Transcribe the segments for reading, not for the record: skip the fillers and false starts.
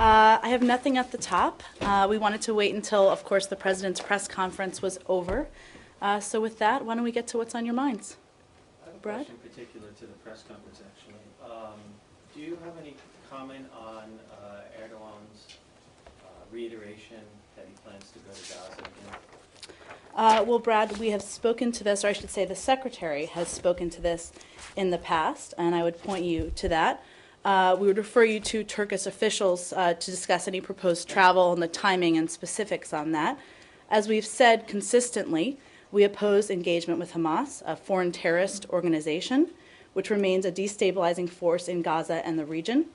I have nothing at the top. We wanted to wait until, of course, the President's press conference was over. So with that, why don't we get to what's on your minds? I have a Brad? question particular to the press conference, actually. Do you have any comment on Erdogan's reiteration that he plans to go to Gaza again? Well, Brad, we have spoken to this, or I should say the Secretary has spoken to this in the past, and I would point you to that. We would refer you to Turkish officials to discuss any proposed travel and the timing and specifics on that. As we've said consistently, we oppose engagement with Hamas, a foreign terrorist organization, which remains a destabilizing force in Gaza and the region.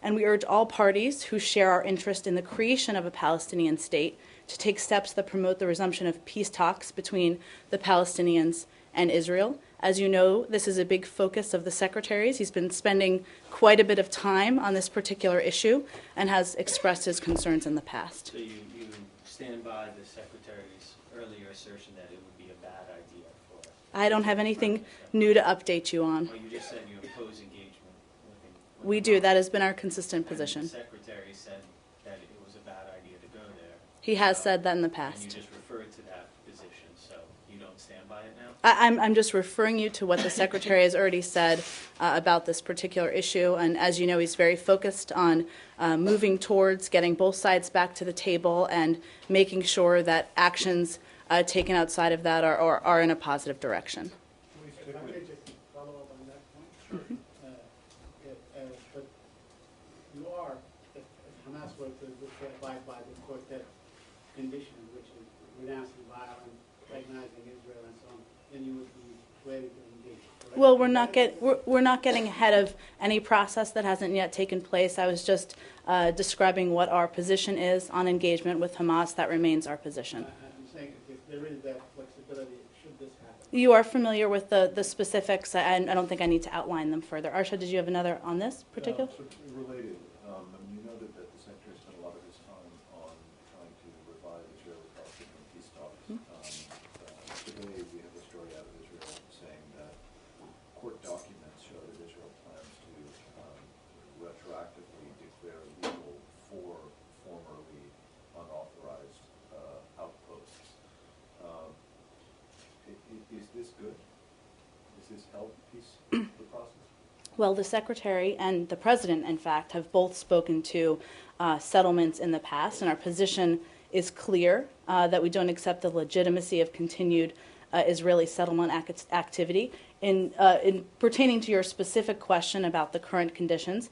And we urge all parties who share our interest in the creation of a Palestinian state to take steps that promote the resumption of peace talks between the Palestinians and Israel. As you know, this is a big focus of the Secretary's. He's been spending quite a bit of time on this particular issue and has expressed his concerns in the past. So you stand by the Secretary's earlier assertion that it would be a bad idea for... I don't have anything new to update you on. Well, you just said you oppose engagement with We do. That has been our consistent position. And the Secretary said that it was a bad idea to go there. He has said that in the And you past. just referred to that position, so you don't stand by it now? I'm just referring you to what the Secretary has already said about this particular issue. And as you know, he's very focused on moving towards getting both sides back to the table and making sure that actions taken outside of that are in a positive direction. If I could just follow up on that point. Sure. But you are, if Hamas were to abide by the quartet conditions, which is renouncing violence, recognizing Israel and so on, then you would be ready to engage. Correct? Well, we're not getting ahead of any process that hasn't yet taken place. I was just describing what our position is on engagement with Hamas. That remains our position. I'm saying if there is that flexibility, should this happen? You are familiar with the specifics, and I don't think I need to outline them further. Arsha, did you have another on this particular? So related, you noted that the Secretary spent a lot of his time on trying to revive Israeli-Palestinian peace talks. Today we have a story out of Israel saying that court documents show that Israel plans to retroactively declare legal 4 formerly unauthorized outposts. Is this good? Does this help the process? Well, the Secretary and the President, in fact, have both spoken to settlements in the past, and our position is clear that we don't accept the legitimacy of continued Israeli settlement activity. In pertaining to your specific question about the current conditions,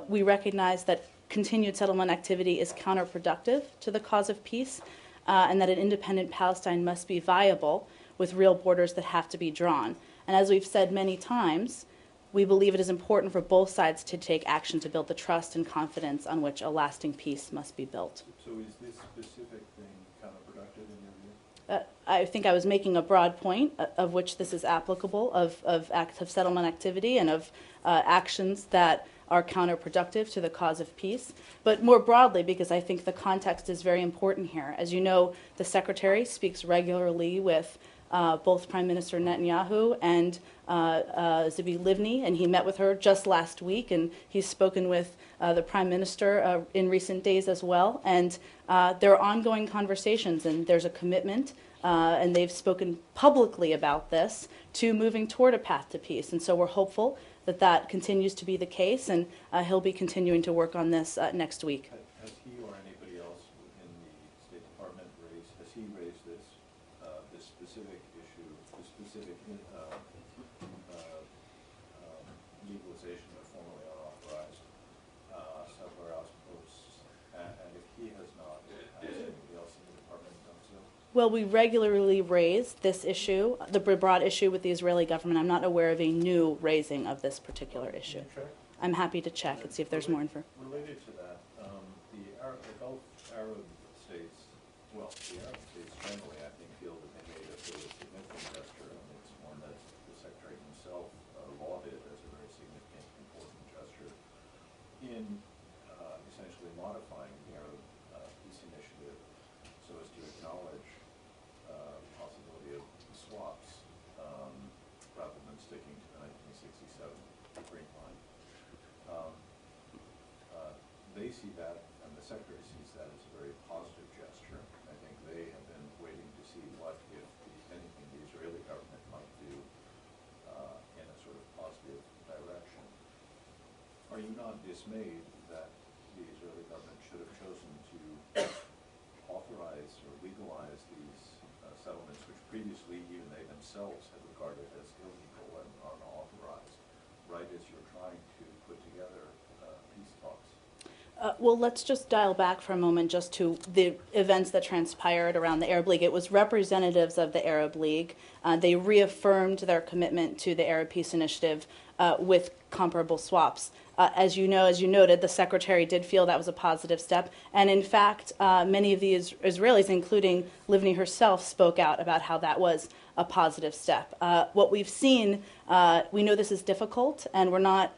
we recognize that continued settlement activity is counterproductive to the cause of peace, and that an independent Palestine must be viable with real borders that have to be drawn. And as we've said many times, we believe it is important for both sides to take action to build the trust and confidence on which a lasting peace must be built. So is this specific thing counterproductive in your view? I think I was making a broad point of which this is applicable, of acts of settlement activity and of actions that are counterproductive to the cause of peace. But more broadly, because I think the context is very important here. As you know, the Secretary speaks regularly with both Prime Minister Netanyahu and Tzipi Livni, and he met with her just last week, and he's spoken with the Prime Minister in recent days as well. And there are ongoing conversations, and there's a commitment, and they've spoken publicly about this, to moving toward a path to peace. And so we're hopeful that that continues to be the case, and he'll be continuing to work on this next week. Has he or anybody else in the State Department has he raised this specific issue, the specific legalization of formerly unauthorized settler outposts? And if he has not, has anybody else in the department done so? Well, we regularly raise this issue, the broad issue with the Israeli government. I'm not aware of a new raising of this particular issue. I'm happy to check and see if there's more info. Related to that, the Gulf Arab states, well, the Arab states generally, I think, feel that they made a sort of significant gesture, and it's one that the Secretary himself lauded as a very significant, important gesture in essentially modifying the Arab peace initiative so as to acknowledge the possibility of swaps rather than sticking to the 1967 Green Line. they see that, and the Secretary sees that as a very positive gesture. I think they have been waiting to see what, if anything, the Israeli government might do in a sort of positive direction. Are you not dismayed that the Israeli government should have chosen to authorize or legalize these settlements, which previously even they themselves had regarded as illegal and unauthorized, right as you're trying to put together peace talks? Well, let's just dial back for a moment just to the events that transpired around the Arab League. It was representatives of the Arab League. They reaffirmed their commitment to the Arab Peace Initiative with comparable swaps. As you know, as you noted, the Secretary did feel that was a positive step. And in fact, many of the Israelis, including Livni herself, spoke out about how that was a positive step. What we've seen, we know this is difficult, and we're not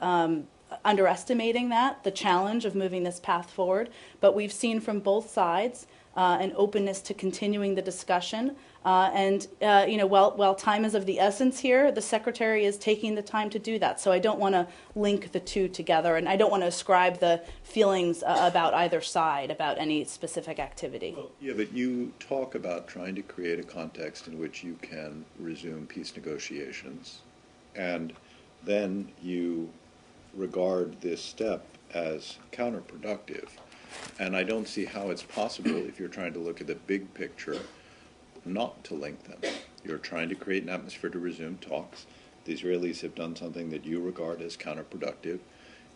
underestimating that, the challenge of moving this path forward. But we've seen from both sides an openness to continuing the discussion. While time is of the essence here, the Secretary is taking the time to do that. So I don't want to link the two together, and I don't want to ascribe the feelings about either side about any specific activity. Well, yeah, but you talk about trying to create a context in which you can resume peace negotiations, and then you regard this step as counterproductive. And I don't see how it's possible, if you're trying to look at the big picture, not to link them. You're trying to create an atmosphere to resume talks. The Israelis have done something that you regard as counterproductive.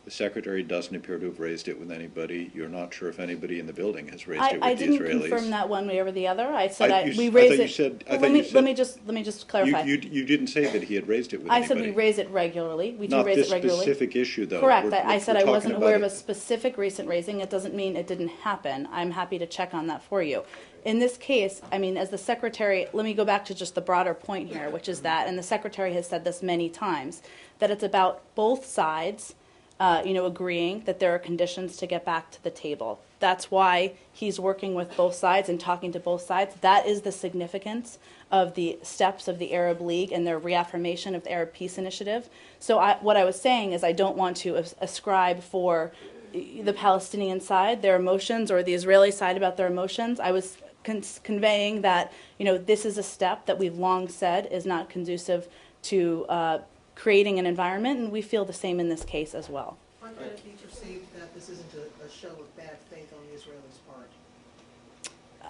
The Secretary doesn't appear to have raised it with anybody. You're not sure if anybody in the building has raised it with the Israelis. I didn't confirm that one way or the other. I said we raised it. Let me just clarify. You didn't say that he had raised it with anybody. I said we raise it regularly. We do not raise this it regularly. Specific issue, though. Correct. I said I wasn't aware of a it. specific recent raising. It doesn't mean it didn't happen. I'm happy to check on that for you. In this case, I mean, as the Secretary, let me go back to just the broader point here, which is that, and the Secretary has said this many times, that it's about both sides agreeing that there are conditions to get back to the table. That's why he's working with both sides and talking to both sides. That is the significance of the steps of the Arab League and their reaffirmation of the Arab Peace Initiative. So what I was saying is I don't want to ascribe for the Palestinian side their emotions or the Israeli side about their emotions. I was conveying that this is a step that we've long said is not conducive to creating an environment, and we feel the same in this case as well. Why could it be perceived that this isn't a show of bad faith on the Israelis' part?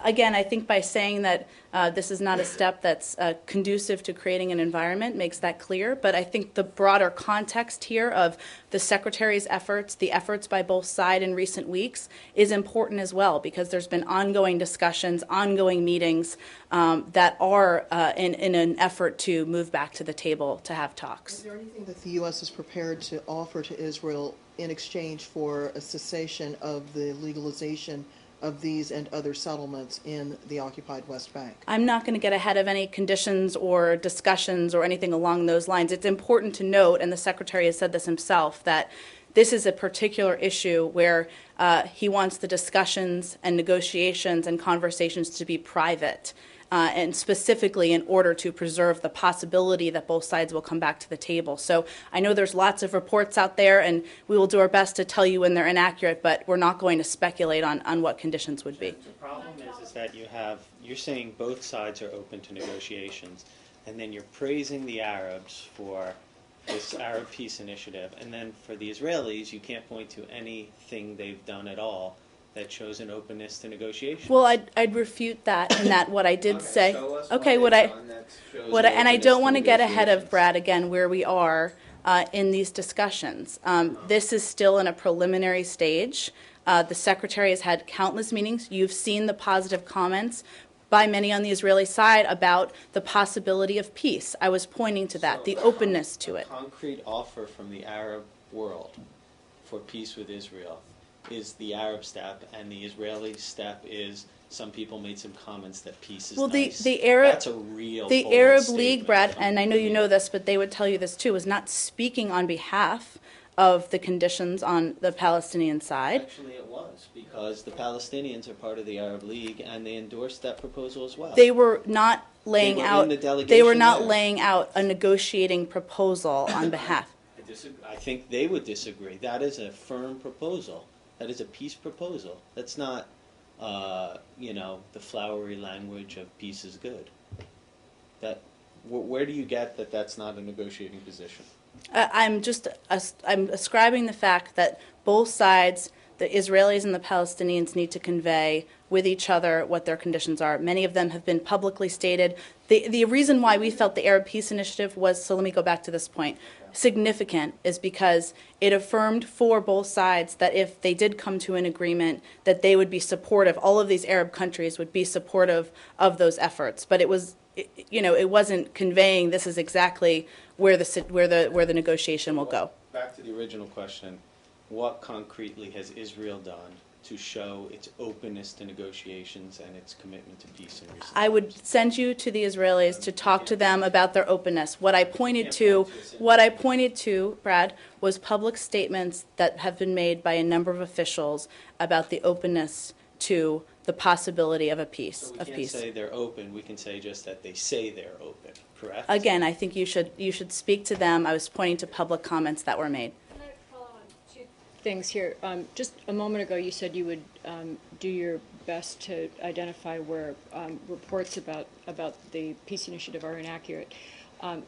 Again, I think by saying that this is not a step that's conducive to creating an environment makes that clear. But I think the broader context here of the Secretary's efforts, the efforts by both sides in recent weeks, is important as well, because there's been ongoing discussions, ongoing meetings that are in an effort to move back to the table to have talks. Is there anything that the U.S. is prepared to offer to Israel in exchange for a cessation of the legalization of these and other settlements in the occupied West Bank? I'm not going to get ahead of any conditions or discussions or anything along those lines. It's important to note, and the Secretary has said this himself, that this is a particular issue where he wants the discussions and negotiations and conversations to be private, and specifically in order to preserve the possibility that both sides will come back to the table. So I know there's lots of reports out there, and we will do our best to tell you when they're inaccurate, but we're not going to speculate on what conditions would be. The problem is that you're saying both sides are open to negotiations, and then you're praising the Arabs for this Arab Peace Initiative, and then for the Israelis, you can't point to anything they've done at all that shows an openness to negotiation. Well, I'd refute that, and that what I did say. Show us Okay, what they've done that shows an and I openness don't to want to get ahead of negotiations. Brad again where we are in these discussions. This is still in a preliminary stage. The Secretary has had countless meetings. You've seen the positive comments by many on the Israeli side about the possibility of peace. I was pointing to that, the openness to it. A concrete offer from the Arab world for peace with Israel is the Arab step, and the Israeli step is some people made some comments that peace is nice. That's a real the bold Arab statement. League, Brad, and I know you know this, but they would tell you this too, is not speaking on behalf of the conditions on the Palestinian side. Actually, it was, because the Palestinians are part of the Arab League, and they endorsed that proposal as well. They were not laying They were out. in the delegation They were not there. laying out a negotiating proposal on behalf. I think they would disagree. That is a firm proposal That is a peace proposal. That's not, the flowery language of peace is good. Where do you get that that's not a negotiating position? I'm ascribing the fact that both sides, the Israelis and the Palestinians, need to convey with each other what their conditions are. Many of them have been publicly stated. The reason why we felt the Arab Peace Initiative was, so let me go back to this point, significant is because it affirmed for both sides that if they did come to an agreement, that they would be supportive, all of these Arab countries would be supportive of those efforts. But it wasn't conveying this is exactly where the negotiation will go. Back to the original question, what concretely has Israel done to show its openness to negotiations and its commitment to peace in recent I would times? send you to the Israelis to talk to them about their openness. What I pointed to, Brad, was public statements that have been made by a number of officials about the openness to the possibility of a peace. So we can't say they're open. We can say just that they say they're open. Correct? Again, I think you should speak to them. I was pointing to public comments that were made. Can I follow on two things here? Just a moment ago, you said you would do your best to identify where reports about the peace initiative are inaccurate.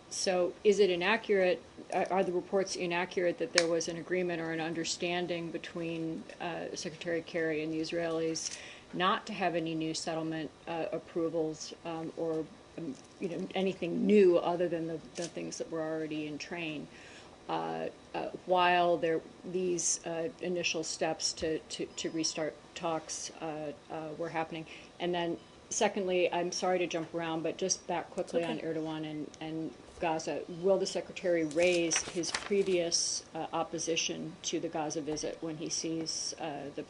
So is it inaccurate, are the reports inaccurate that there was an agreement or an understanding between Secretary Kerry and the Israelis not to have any new settlement approvals or anything new other than the things that were already in train while these initial steps to restart talks were happening? And then secondly, I'm sorry to jump around, but just back quickly on Erdogan and Gaza, will the Secretary raise his previous opposition to the Gaza visit when he sees the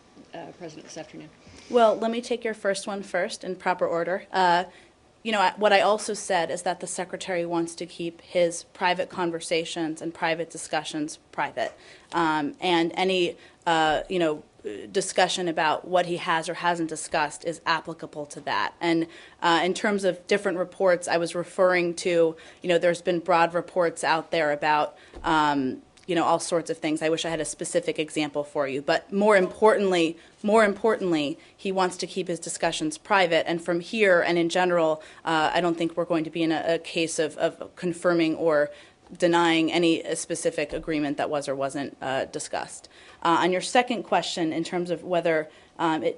President this afternoon? Well, let me take your first one first in proper order. What I also said is that the Secretary wants to keep his private conversations and private discussions private. And any, discussion about what he has or hasn't discussed is applicable to that. And in terms of different reports, I was referring to, there's been broad reports out there about, all sorts of things. I wish I had a specific example for you. But more importantly, he wants to keep his discussions private. And from here and in general, I don't think we're going to be in a case of confirming or denying any specific agreement that was or wasn't discussed. On your second question, in terms of whether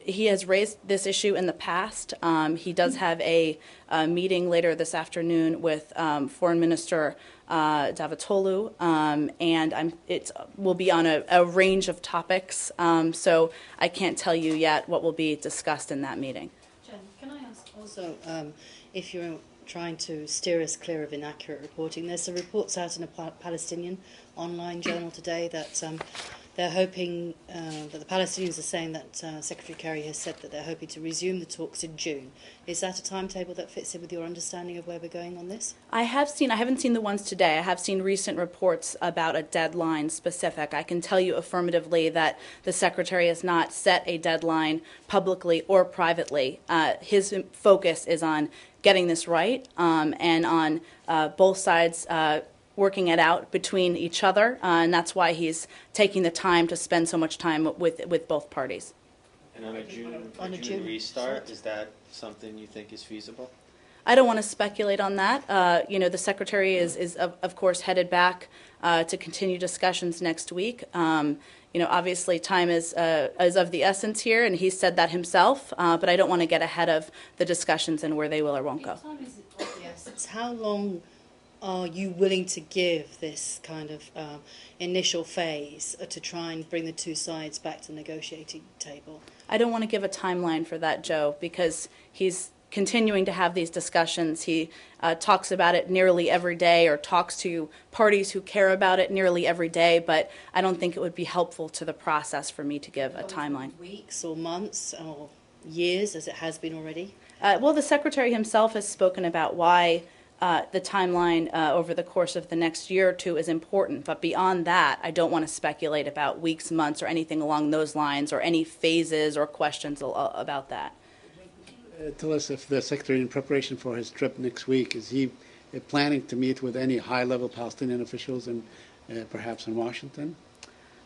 he has raised this issue in the past, he does have a meeting later this afternoon with Foreign Minister Davutoglu, and it will be on a range of topics, so I can't tell you yet what will be discussed in that meeting. Jen, can I ask also if you're trying to steer us clear of inaccurate reporting? There's some reports out in a Palestinian online journal today that they're hoping that the Palestinians are saying that Secretary Kerry has said that they're hoping to resume the talks in June. Is that a timetable that fits in with your understanding of where we're going on this? I haven't seen the ones today. I have seen recent reports about a deadline specific. I can tell you affirmatively that the Secretary has not set a deadline publicly or privately. His focus is on getting this right and on both sides working it out between each other, and that's why he's taking the time to spend so much time with both parties. And on a June restart, is that something you think is feasible? I don't want to speculate on that. The Secretary is of course headed back to continue discussions next week. Obviously time is of the essence here, and he said that himself, but I don't want to get ahead of the discussions and where they will or won't go. Time is of the essence. How long are you willing to give this kind of initial phase to try and bring the two sides back to the negotiating table? I don't want to give a timeline for that, Joe, because he's continuing to have these discussions. He talks about it nearly every day, or talks to parties who care about it nearly every day, but I don't think it would be helpful to the process for me to give a timeline. Weeks or months or years, as it has been already? Well, the Secretary himself has spoken about why the timeline over the course of the next year or two is important. But beyond that, I don't want to speculate about weeks, months, or anything along those lines, or any phases or questions about that. Tell us if the Secretary, in preparation for his trip next week, is he planning to meet with any high-level Palestinian officials and perhaps in Washington?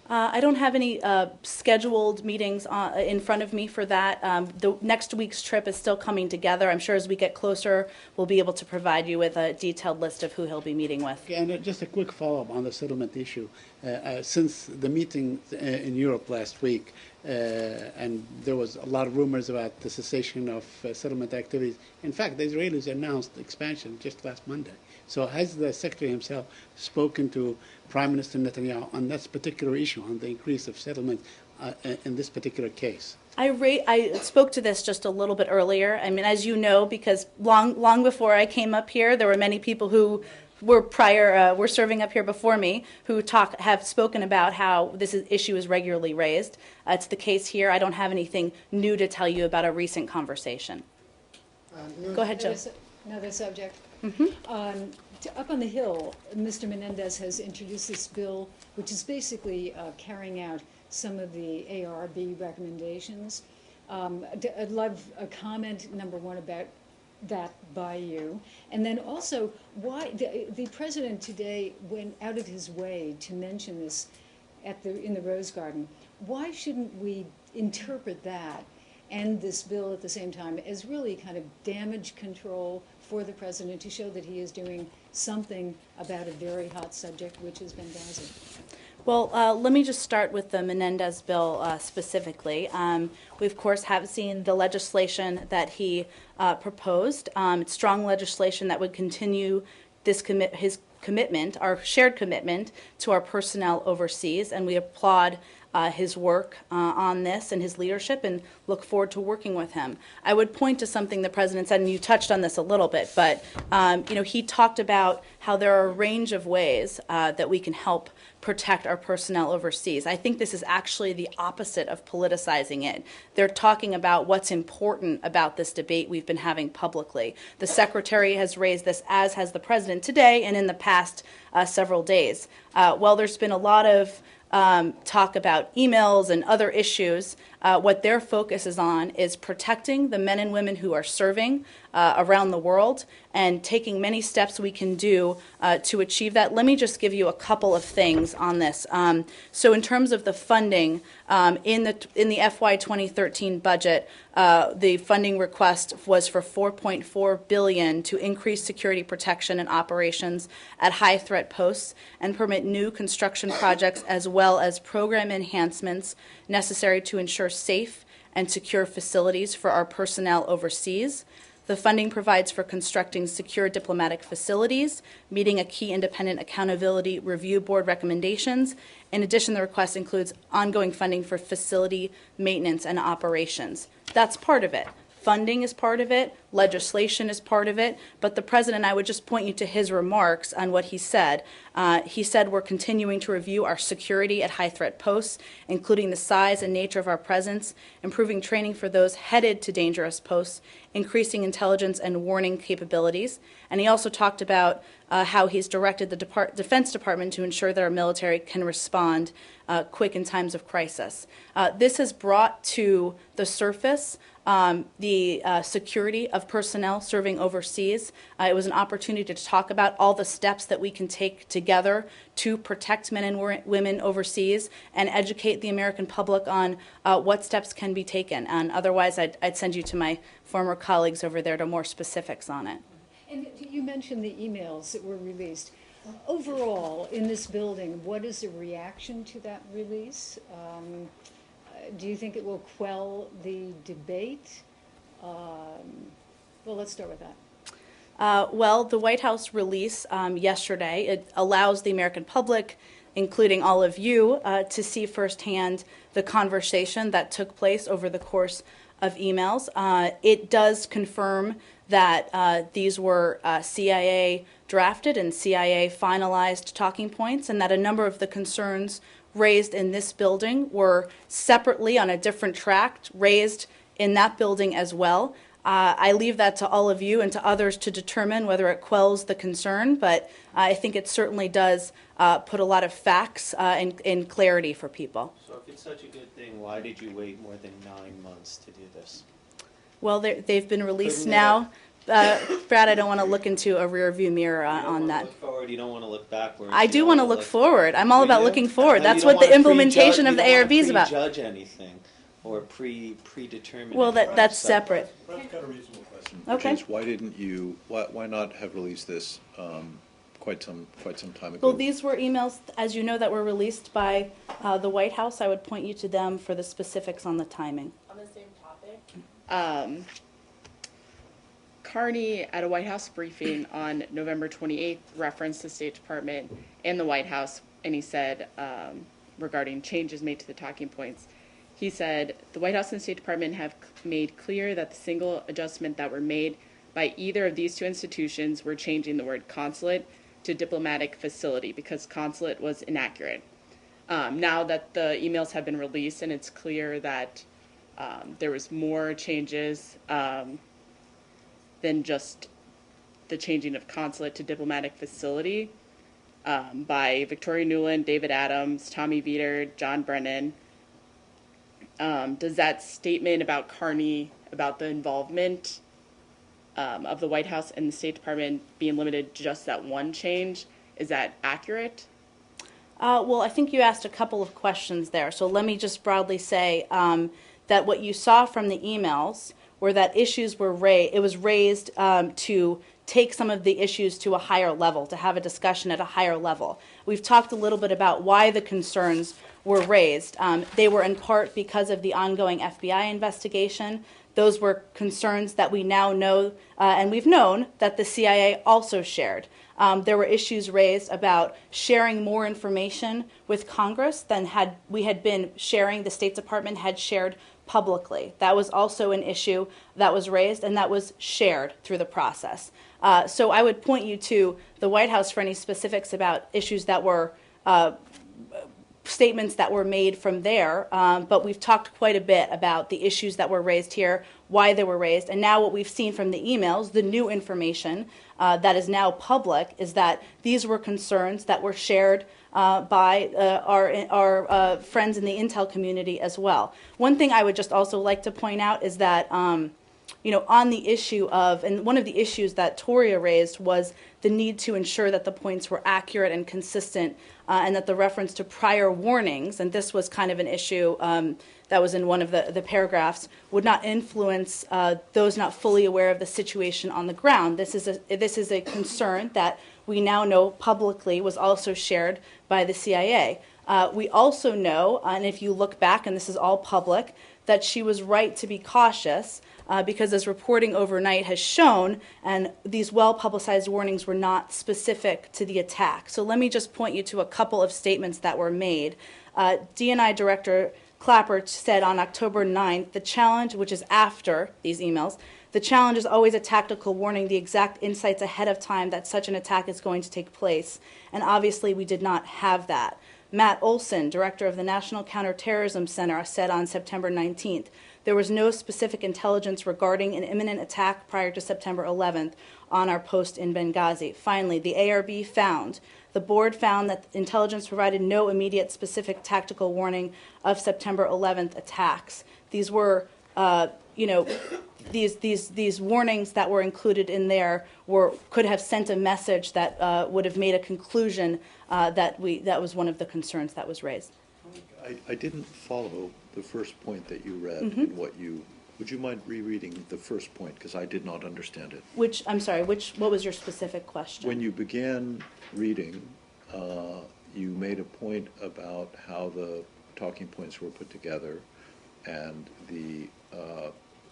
I don't have any scheduled meetings in front of me for that. The next week's trip is still coming together. I'm sure as we get closer, we'll be able to provide you with a detailed list of who he'll be meeting with. Okay, and just a quick follow-up on the settlement issue. Since the meeting in Europe last week, and there was a lot of rumors about the cessation of settlement activities. In fact, the Israelis announced expansion just last Monday. So has the Secretary himself spoken to Prime Minister Netanyahu on this particular issue, on the increase of settlement in this particular case? I spoke to this just a little bit earlier. I mean, as you know, because long before I came up here, there were many people who were serving up here before me who have spoken about how this issue is regularly raised. It's the case here. I don't have anything new to tell you about a recent conversation. Go ahead, Joe. Another subject. Mm-hmm. Up on the Hill, Mr. Menendez has introduced this bill, which is basically carrying out some of the ARB recommendations. I'd love a comment, number one, about that by you. And then also, why the president today went out of his way to mention this in the Rose Garden. Why shouldn't we interpret that and this bill at the same time as really kind of damage control for the president to show that he is doing something about a very hot subject, which has been Gaza? Well, let me just start with the Menendez bill specifically. We, of course, have seen the legislation that he proposed. It's strong legislation that would continue his commitment, our shared commitment to our personnel overseas, and we applaud his work on this and his leadership and look forward to working with him. I would point to something the president said, and you touched on this a little bit, but he talked about how there are a range of ways that we can help protect our personnel overseas. I think this is actually the opposite of politicizing it. They're talking about what's important about this debate we've been having publicly. The secretary has raised this, as has the president today and in the past several days. While there's been a lot of talk about emails and other issues, what their focus is on is protecting the men and women who are serving around the world and taking many steps we can do to achieve that. Let me just give you a couple of things on this. So in terms of the funding, in the FY 2013 budget, the funding request was for $4.4 billion to increase security protection and operations at high threat posts and permit new construction projects as well as program enhancements necessary to ensure safe and secure facilities for our personnel overseas. The funding provides for constructing secure diplomatic facilities, meeting a key independent accountability review board recommendations. In addition, the request includes ongoing funding for facility maintenance and operations. That's part of it. Funding is part of it, legislation is part of it, but the president, I would just point you to his remarks on what he said. He said we're continuing to review our security at high threat posts, including the size and nature of our presence, improving training for those headed to dangerous posts, increasing intelligence and warning capabilities. And he also talked about how he's directed the Defense Department to ensure that our military can respond quick in times of crisis. This has brought to the surface the security of personnel serving overseas. It was an opportunity to talk about all the steps that we can take together to protect men and women overseas and educate the American public on what steps can be taken. And otherwise, I'd send you to my former colleagues over there to more specifics on it. And you mentioned the emails that were released. Overall, in this building, what is the reaction to that release? Do you think it will quell the debate? Well, let's start with that. Well, the White House release yesterday, it allows the American public, including all of you, to see firsthand the conversation that took place over the course of emails. It does confirm that these were CIA drafted and CIA finalized talking points, and that a number of the concerns raised in this building were separately on a different track raised in that building as well. I leave that to all of you and to others to determine whether it quells the concern, but I think it certainly does put a lot of facts in clarity for people. So if it's such a good thing, why did you wait more than 9 months to do this? Well, they've been released now. Brad, I don't want to look into a rear view mirror on that. Look forward forward, you don't want to look backwards. I you do don't want to wanna look forward. I'm all Do about you? looking forward. You That's don't what the wanna implementation prejudge- of the you don't ARB is wanna about. prejudge anything or predetermine. Well, anything. that's So- separate. I've got a reasonable question. Okay. Which is, why not have released this quite some time ago? Well, these were emails, as you know, that were released by the White House. I would point you to them for the specifics on the timing. On the same topic? Carney, at a White House briefing on November 28th, referenced the State Department and the White House, and he said, regarding changes made to the talking points, he said, the White House and State Department have made clear that the single adjustment that were made by either of these two institutions were changing the word consulate to diplomatic facility because consulate was inaccurate. Now that the emails have been released and it's clear that there was more changes than just the changing of consulate to diplomatic facility by Victoria Nuland, David Adams, Tommy Vietor, John Brennan. Does that statement about Carney, about the involvement of the White House and the State Department being limited to just that one change, is that accurate? Well, I think you asked a couple of questions there. So let me just broadly say that what you saw from the emails were that issues were raised. It was raised to take some of the issues to a higher level, to have a discussion at a higher level. We've talked a little bit about why the concerns were raised. They were in part because of the ongoing FBI investigation. Those were concerns that we now know, and we've known, that the CIA also shared. There were issues raised about sharing more information with Congress than we had been sharing, the State Department had shared publicly. That was also an issue that was raised, and that was shared through the process. So I would point you to the White House for any specifics about issues that were statements that were made from there, but we've talked quite a bit about the issues that were raised here, why they were raised, and now what we've seen from the emails, the new information that is now public, is that these were concerns that were shared by our friends in the intel community as well. One thing I would just also like to point out is that on the issue of, and one of the issues that Toria raised was the need to ensure that the points were accurate and consistent, and that the reference to prior warnings, and this was kind of an issue that was in one of the paragraphs, would not influence those not fully aware of the situation on the ground. This is a concern that we now know publicly was also shared by the CIA. We also know, and if you look back, and this is all public, that she was right to be cautious because as reporting overnight has shown, and these well-publicized warnings were not specific to the attack. So let me just point you to a couple of statements that were made. DNI Director Clapper said on October 9th, the challenge, which is after these emails, the challenge is always a tactical warning, the exact insights ahead of time that such an attack is going to take place. And obviously we did not have that. Matt Olson, director of the National Counterterrorism Center, said on September 19th, there was no specific intelligence regarding an imminent attack prior to September 11th on our post in Benghazi. Finally, the ARB found, the board found that intelligence provided no immediate specific tactical warning of September 11th attacks. These were, these warnings that were included in there could have sent a message that would have made a conclusion that was one of the concerns that was raised. I didn't follow the first point that you read and would you mind rereading the first point, because I did not understand it. What was your specific question? When you began reading, you made a point about how the talking points were put together and the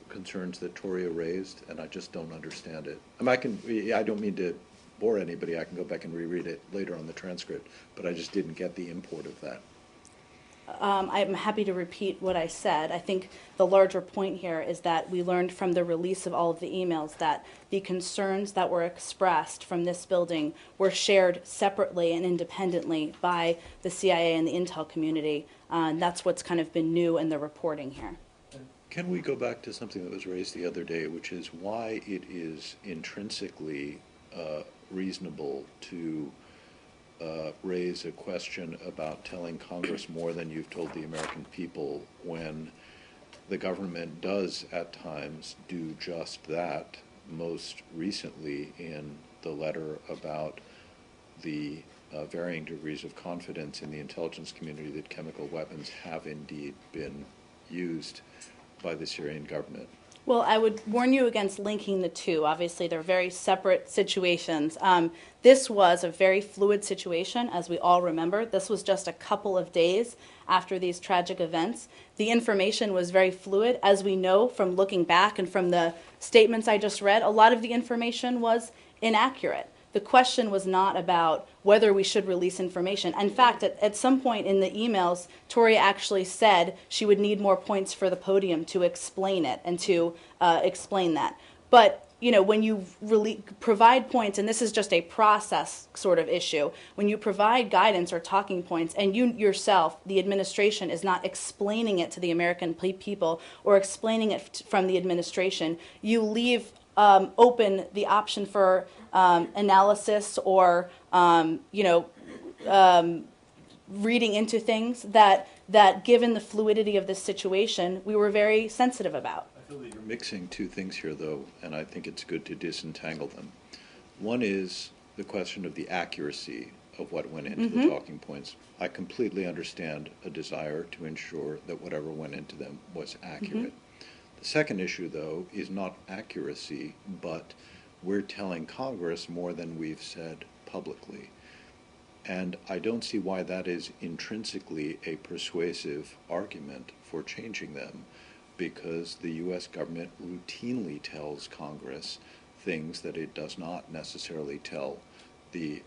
concerns that Toria raised, and I just don't understand it. I don't mean to bore anybody. I can go back and reread it later on the transcript, but I just didn't get the import of that. I'm happy to repeat what I said. I think the larger point here is that we learned from the release of all of the emails that the concerns that were expressed from this building were shared separately and independently by the CIA and the intel community. And that's what's kind of been new in the reporting here. Can we go back to something that was raised the other day, which is why it is intrinsically reasonable to raise a question about telling Congress more than you've told the American people when the government does at times do just that, most recently in the letter about the varying degrees of confidence in the intelligence community that chemical weapons have indeed been used by the Syrian government. Well, I would warn you against linking the two. Obviously, they're very separate situations. This was a very fluid situation, as we all remember. This was just a couple of days after these tragic events. The information was very fluid. As we know from looking back and from the statements I just read, a lot of the information was inaccurate. The question was not about whether we should release information. In fact, at some point in the emails, Toria actually said she would need more points for the podium to explain it and to explain that. But you know, when you provide points, and this is just a process sort of issue, when you provide guidance or talking points and you yourself, the administration, is not explaining it to the American people or explaining it from the administration, you leave open the option for analysis or reading into things that given the fluidity of this situation, we were very sensitive about. I feel that you're mixing two things here, though, and I think it's good to disentangle them. One is the question of the accuracy of what went into the talking points. I completely understand a desire to ensure that whatever went into them was accurate. The second issue, though, is not accuracy, but we're telling Congress more than we've said publicly. And I don't see why that is intrinsically a persuasive argument for changing them, because the U.S. government routinely tells Congress things that it does not necessarily tell the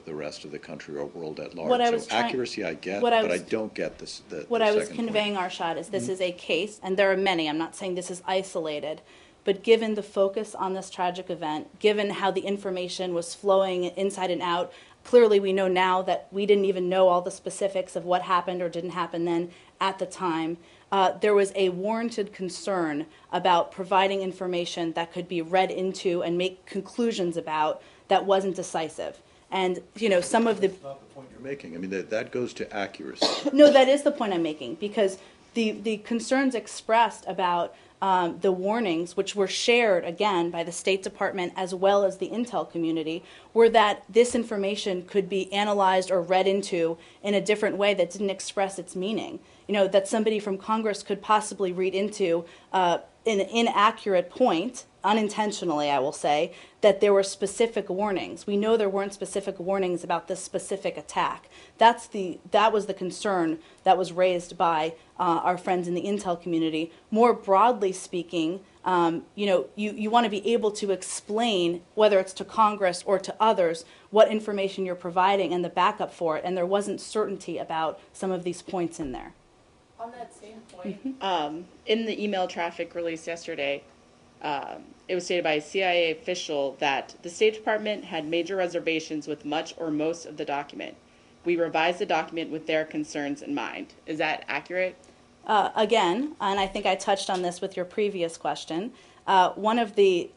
rest of the country or world at large. So accuracy I get, but I don't get this. What I was conveying, Arshad, is this is a case, and there are many. I'm not saying this is isolated, but given the focus on this tragic event, given how the information was flowing inside and out, clearly we know now that we didn't even know all the specifics of what happened or didn't happen then at the time. There was a warranted concern about providing information that could be read into and make conclusions about that wasn't decisive. And, you know, some of the... That's not the point you're making. I mean, that goes to accuracy. No, that is the point I'm making, because the concerns expressed about the warnings, which were shared, again, by the State Department as well as the intel community, were that this information could be analyzed or read into in a different way that didn't express its meaning. You know, that somebody from Congress could possibly read into an inaccurate point, unintentionally, I will say, that there were specific warnings. We know there weren't specific warnings about this specific attack. That was the concern that was raised by our friends in the intel community. More broadly speaking, you want to be able to explain, whether it's to Congress or to others, what information you're providing and the backup for it, and there wasn't certainty about some of these points in there. On that same point, in the email traffic released yesterday, it was stated by a CIA official that the State Department had major reservations with much or most of the document. We revised the document with their concerns in mind. Is that accurate? Again, and I think I touched on this with your previous question, one of the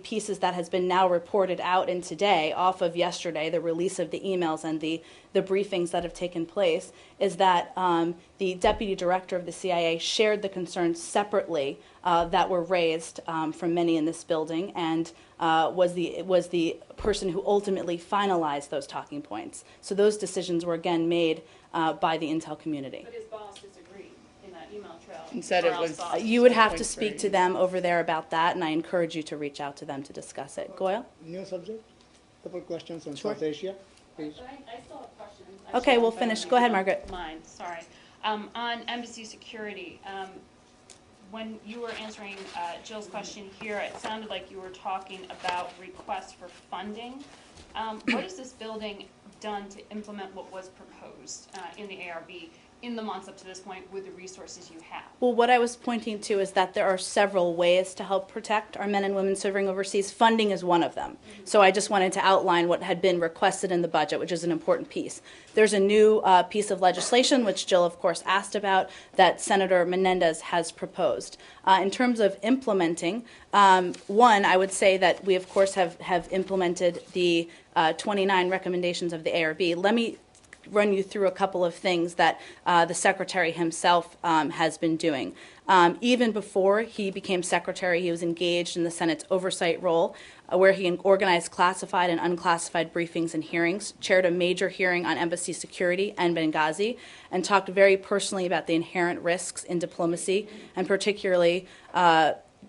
pieces that has been now reported out in today, off of yesterday, the release of the emails and the briefings that have taken place, is that the deputy director of the CIA shared the concerns separately that were raised from many in this building, and was the person who ultimately finalized those talking points. So those decisions were again made by the intel community. But his boss disagreed in that email trail. And said it was... You would have to speak to them over there about that, and I encourage you to reach out to them to discuss it. Goyle? New subject? Couple questions on Sure. South Asia, please. I still have questions. Okay, we'll finish. Go ahead, Margaret. Mine, sorry. On embassy security, when you were answering Jill's question here, it sounded like you were talking about requests for funding. What has this building done to implement what was proposed in the ARB in the months up to this point with the resources you have? Well, what I was pointing to is that there are several ways to help protect our men and women serving overseas. Funding is one of them. So I just wanted to outline what had been requested in the budget, which is an important piece. There's a new piece of legislation, which Jill, of course, asked about, that Senator Menendez has proposed. In terms of implementing, one, I would say that we, of course, have implemented the 29 recommendations of the ARB. Let me run you through a couple of things that the Secretary himself has been doing. Even before he became Secretary, he was engaged in the Senate's oversight role, where he organized classified and unclassified briefings and hearings, chaired a major hearing on embassy security and Benghazi, and talked very personally about the inherent risks in diplomacy, and particularly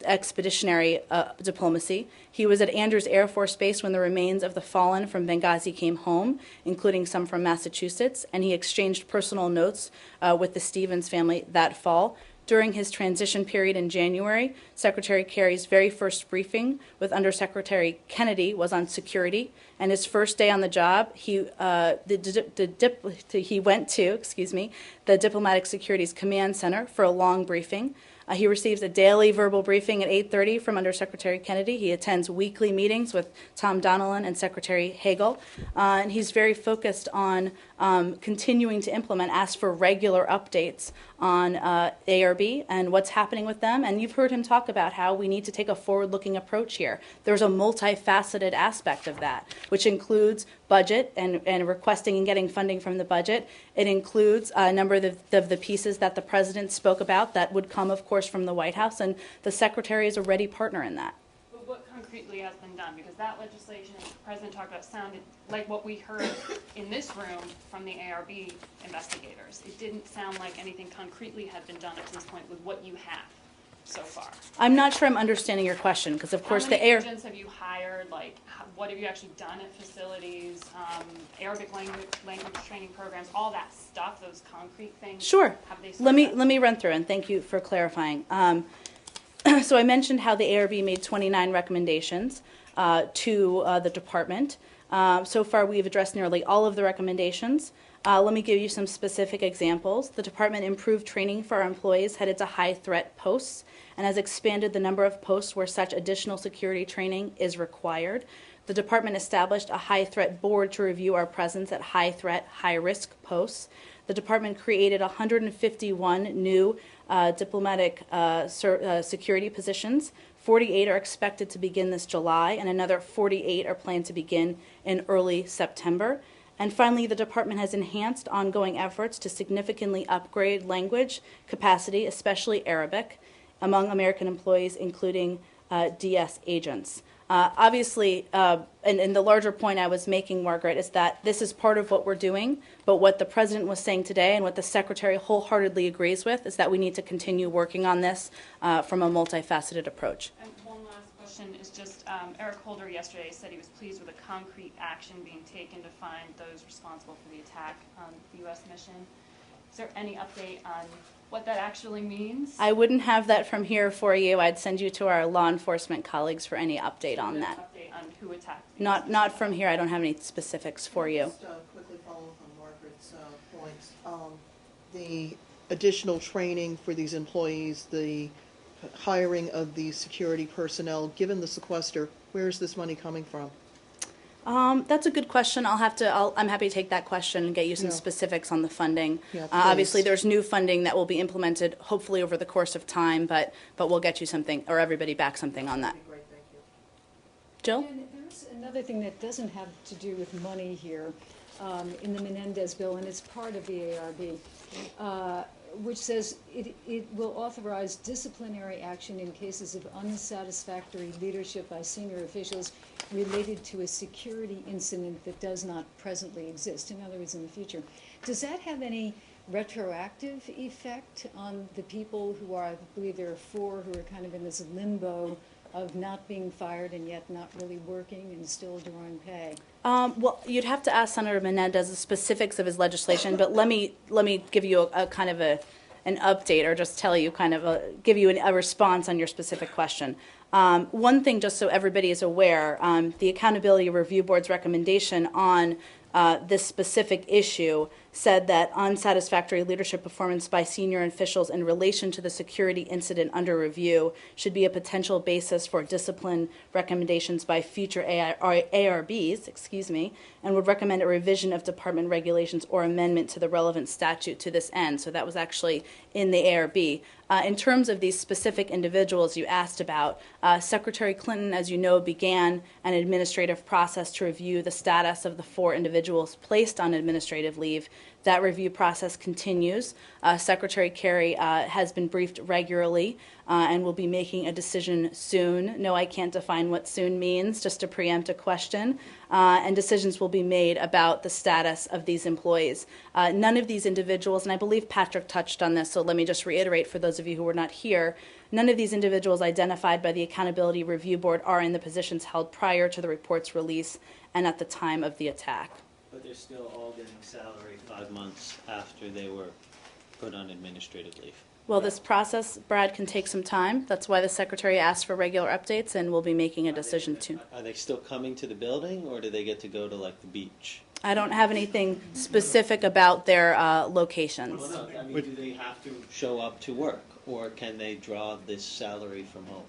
expeditionary diplomacy. He was at Andrews Air Force Base when the remains of the fallen from Benghazi came home, including some from Massachusetts, and he exchanged personal notes with the Stevens family that fall. During his transition period in January, Secretary Kerry's very first briefing with Undersecretary Kennedy was on security, and his first day on the job, he went to the Diplomatic Securities Command Center for a long briefing. He receives a daily verbal briefing at 8:30 from Undersecretary Kennedy. He attends weekly meetings with Tom Donilon and Secretary Hagel, and he's very focused on continuing to implement, ask for regular updates on ARB and what's happening with them. And you've heard him talk about how we need to take a forward-looking approach here. There's a multifaceted aspect of that, which includes budget and requesting and getting funding from the budget. It includes a number of the pieces that the President spoke about that would come, of course, from the White House, and the Secretary is a ready partner in that. But what concretely has been done? Because that legislation the President talked about sounded like what we heard in this room from the ARB investigators. It didn't sound like anything concretely had been done up to this point with what you have so far. I'm not sure I'm understanding your question, because of course How the many ARB... agents have you hired? Like, what have you actually done at facilities? Arabic language training programs, all that stuff, those concrete things. Sure. Have they Let me run through, and thank you for clarifying. So I mentioned how the ARB made 29 recommendations to the department. So far, we've addressed nearly all of the recommendations. Let me give you some specific examples. The department improved training for our employees headed to high-threat posts and has expanded the number of posts where such additional security training is required. The department established a high-threat board to review our presence at high-threat, high-risk posts. The department created 151 new diplomatic security positions. 48 are expected to begin this July, and another 48 are planned to begin in early September. And finally, the department has enhanced ongoing efforts to significantly upgrade language capacity, especially Arabic, among American employees, including DS agents. Obviously, and the larger point I was making, Margaret, is that this is part of what we're doing, but what the President was saying today and what the Secretary wholeheartedly agrees with is that we need to continue working on this from a multifaceted approach. And one last question is just, Eric Holder yesterday said he was pleased with the concrete action being taken to find those responsible for the attack on the U.S. mission. Is there any update on what that actually means? I wouldn't have that from here for you. I'd send you to our law enforcement colleagues for any update on that. Update on who attacked? Not from here. I don't have any specifics for you. Just quickly follow up on Margaret's points. The additional training for these employees, the hiring of the security personnel, given the sequester, where is this money coming from? That's a good question. I'm happy to take that question and get you some Yeah. specifics on the funding. Yeah, Obviously, please. there's new funding that will be implemented, hopefully over the course of time, but we'll get you something, or everybody back something on that. Okay, great, thank you. Jill? And there's another thing that doesn't have to do with money here in the Menendez bill, and it's part of the ARB, which says it will authorize disciplinary action in cases of unsatisfactory leadership by senior officials related to a security incident that does not presently exist, in other words, in the future. Does that have any retroactive effect on the people who are, I believe there are 4 who are kind of in this limbo of not being fired and yet not really working and still drawing pay? Well, you'd have to ask Senator Menendez the specifics of his legislation, but let me give you a kind of an update, or just tell you give you a response on your specific question. One thing, just so everybody is aware, the Accountability Review Board's recommendation on this specific issue said that unsatisfactory leadership performance by senior officials in relation to the security incident under review should be a potential basis for discipline recommendations by future ARBs, and would recommend a revision of department regulations or amendment to the relevant statute to this end. So that was actually in the ARB. In terms of these specific individuals you asked about, Secretary Clinton, as you know, began an administrative process to review the status of the 4 individuals placed on administrative leave. That review process continues. Secretary Kerry has been briefed regularly and will be making a decision soon. No, I can't define what soon means, just to preempt a question. And decisions will be made about the status of these employees. None of these individuals, and I believe Patrick touched on this, so let me just reiterate for those of you who were not here, none of these individuals identified by the Accountability Review Board are in the positions held prior to the report's release and at the time of the attack. But they're still all getting salary 5 months after they were put on administrative leave. Well, this process, Brad, can take some time. That's why the Secretary asked for regular updates, and we'll be making a decision soon. Are they still coming to the building, or do they get to go to, like, the beach? I don't have anything specific about their locations. Well, no, I mean, do they have to show up to work, or can they draw this salary from home?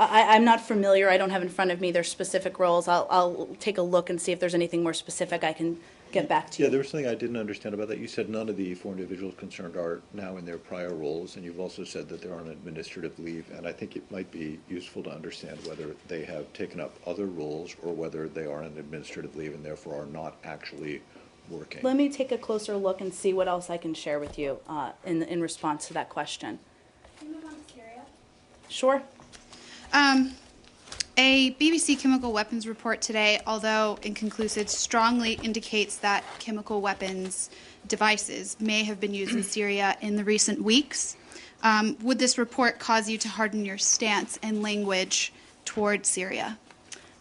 I'm not familiar. I don't have in front of me their specific roles. I'll take a look and see if there's anything more specific I can get back to you. Yeah, there was something I didn't understand about that. You said none of the 4 individuals concerned are now in their prior roles, and you've also said that they're on administrative leave, and I think it might be useful to understand whether they have taken up other roles or whether they are on administrative leave and therefore are not actually working. Let me take a closer look and see what else I can share with you in response to that question. Can you move on to Syria? Sure. A BBC chemical weapons report today, although inconclusive, strongly indicates that chemical weapons devices may have been used in Syria in the recent weeks. Would this report cause you to harden your stance and language toward Syria?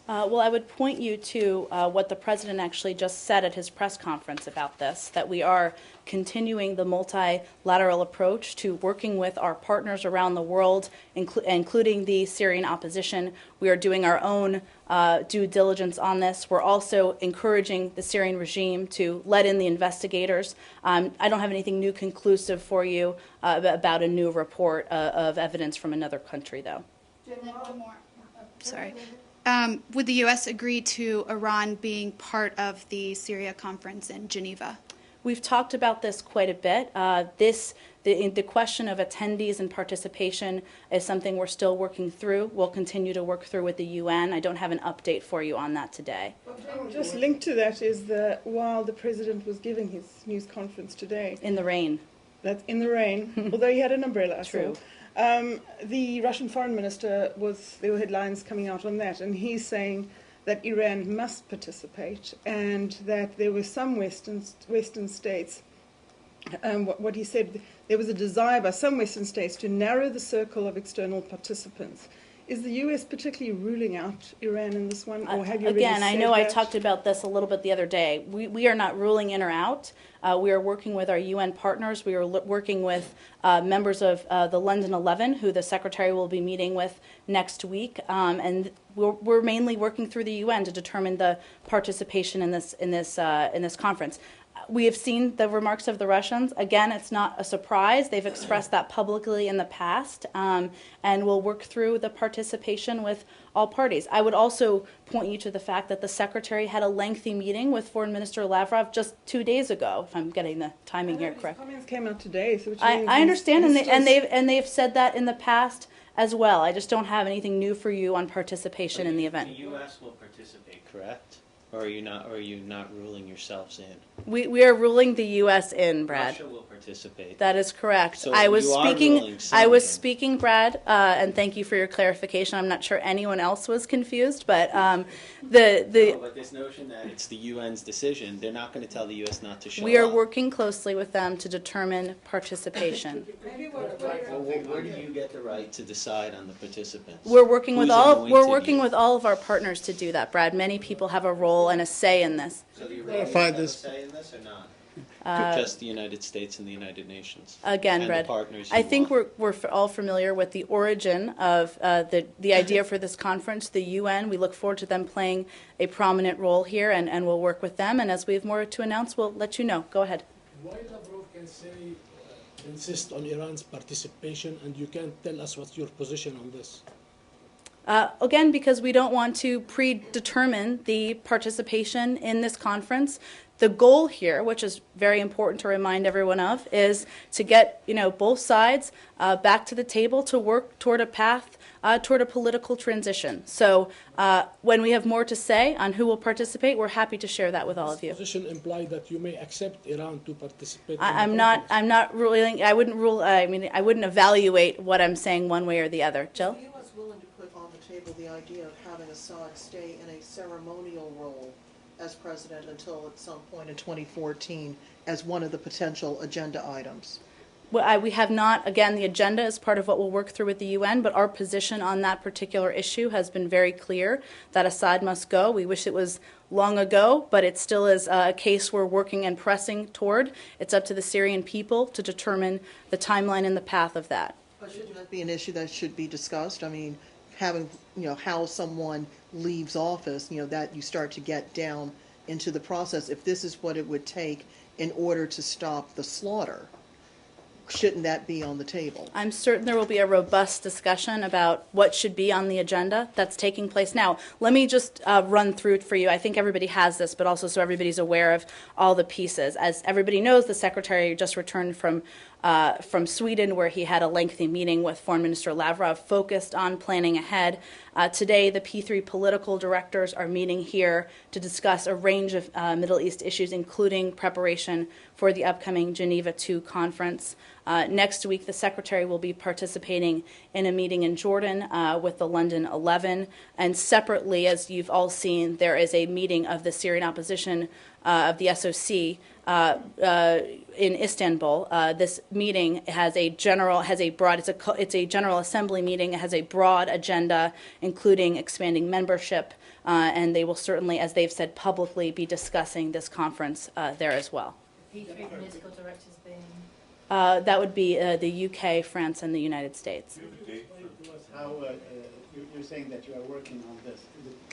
Well, I would point you to what the President actually just said at his press conference about this, that we are continuing the multilateral approach to working with our partners around the world, including the Syrian opposition. We are doing our own due diligence on this. We're also encouraging the Syrian regime to let in the investigators. I don't have anything new conclusive for you about a new report of evidence from another country, though. One more. Sorry. Would the U.S. agree to Iran being part of the Syria conference in Geneva? We've talked about this quite a bit. The question of attendees and participation is something we're still working through. We'll continue to work through with the UN. I don't have an update for you on that today. Just linked to that is that while the President was giving his news conference today... In the rain. That's in the rain, although he had an umbrella. True. So, the Russian foreign minister there were headlines coming out on that, and he's saying that Iran must participate and that there were some Western states, what he said, there was a desire by some Western states to narrow the circle of external participants. Is the U.S. particularly ruling out Iran in this one, or have you already Again, I know said I that? talked about this a little bit the other day. We are not ruling in or out. We are working with our UN partners. We are working with members of the London 11, who the Secretary will be meeting with next week, and we're mainly working through the UN to determine the participation in this conference. We have seen the remarks of the Russians. Again, it's not a surprise. They've expressed that publicly in the past, and we'll work through the participation with all parties. I would also point you to the fact that the Secretary had a lengthy meeting with Foreign Minister Lavrov just 2 days ago, if I'm getting the timing here correct. Comments came out today, so which I means understand, he's and they've said that in the past as well. I just don't have anything new for you on participation in the event. The U.S. will participate, correct? Or are you not ruling yourselves in? We are ruling the U.S. in, Brad. Russia will participate. That is correct. So I was you are speaking. ruling some I was in. speaking, Brad, and thank you for your clarification. I'm not sure anyone else was confused, but No, but this notion that it's the UN's decision, they're not going to tell the U.S. not to show we are up. working closely with them to determine participation. Well, where do you get the right to decide on the participants? We're working with Who's all. We're anointed working you? with all of our partners to do that, Brad. Many people have a role and a say in this. So the Clarify Iranians have a this. say in this or not? Just the United States and the United Nations. Again, and Brad, the partners I you think want. we're all familiar with the origin of the idea for this conference, the UN. We look forward to them playing a prominent role here, and we'll work with them. And as we have more to announce, we'll let you know. Go ahead. Why Lavrov can say, insist on Iran's participation, and you can't tell us what's your position on this? Again, because we don't want to predetermine the participation in this conference. The goal here, which is very important to remind everyone of, is to get both sides back to the table to work toward a path toward a political transition. So when we have more to say on who will participate, we're happy to share that with all of you. Does this position imply that you may accept Iran to participate? I'm not ruling. I wouldn't rule. I mean, I wouldn't evaluate what I'm saying one way or the other. Jill? Are the U.S. willing to put on the table the idea of having Assad stay in a ceremonial role as president until at some point in 2014 as one of the potential agenda items? Well, we have not. Again, the agenda is part of what we'll work through with the UN, but our position on that particular issue has been very clear, that Assad must go. We wish it was long ago, but it still is a case we're working and pressing toward. It's up to the Syrian people to determine the timeline and the path of that. But shouldn't that be an issue that should be discussed? I mean, having, how someone leaves office, that you start to get down into the process. If this is what it would take in order to stop the slaughter, shouldn't that be on the table? I'm certain there will be a robust discussion about what should be on the agenda that's taking place now. Let me just run through it for you. I think everybody has this, but also so everybody's aware of all the pieces. As everybody knows, the Secretary just returned from Sweden, where he had a lengthy meeting with Foreign Minister Lavrov focused on planning ahead. Today, the P3 political directors are meeting here to discuss a range of Middle East issues, including preparation for the upcoming Geneva II conference. Next week, the Secretary will be participating in a meeting in Jordan with the London 11. And separately, as you've all seen, there is a meeting of the Syrian opposition of the SOC in Istanbul. This meeting has a general assembly meeting. It has a broad agenda, including expanding membership, and they will certainly, as they've said publicly, be discussing this conference there as well. P3 political directors being? That would be the UK, France, and the United States. Explain to us how you're saying that you are working on this.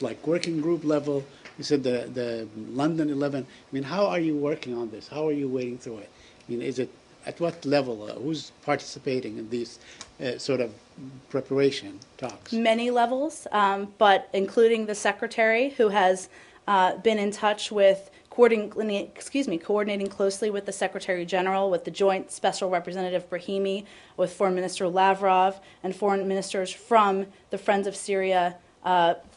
Like working group level, you said the London 11. I mean, how are you working on this? How are you wading through it? I mean, is it at what level? Who's participating in these sort of preparation talks? Many levels, but including the Secretary, who has been in touch with coordinating closely with the Secretary General, with the Joint Special Representative Brahimi, with Foreign Minister Lavrov, and foreign ministers from the Friends of Syria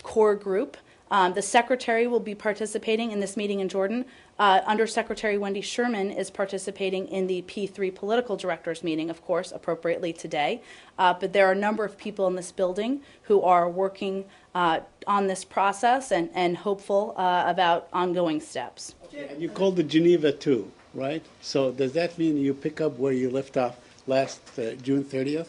core group. The Secretary will be participating in this meeting in Jordan. Under Secretary Wendy Sherman is participating in the P3 political directors meeting, of course, appropriately today. But there are a number of people in this building who are working on this process and hopeful about ongoing steps. Okay, and you called it Geneva too, right? So does that mean you pick up where you left off last June 30th?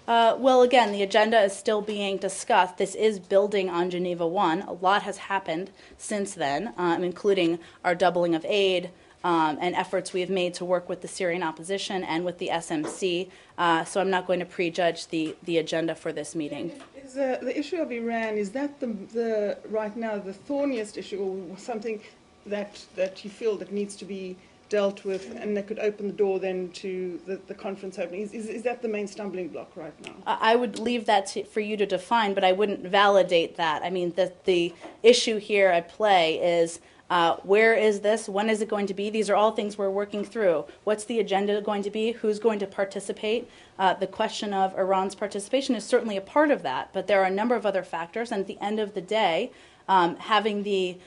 Well, again, the agenda is still being discussed. This is building on Geneva I. A lot has happened since then, including our doubling of aid and efforts we have made to work with the Syrian opposition and with the SMC. So I'm not going to prejudge the agenda for this meeting. Is the issue of Iran, is that the right now the thorniest issue, or something that you feel that needs to be dealt with, and that could open the door then to the conference opening? Is that the main stumbling block right now? I would leave that for you to define, but I wouldn't validate that. I mean, the issue here at play is where is this? When is it going to be? These are all things we're working through. What's the agenda going to be? Who's going to participate? The question of Iran's participation is certainly a part of that, but there are a number of other factors, and at the end of the day, having the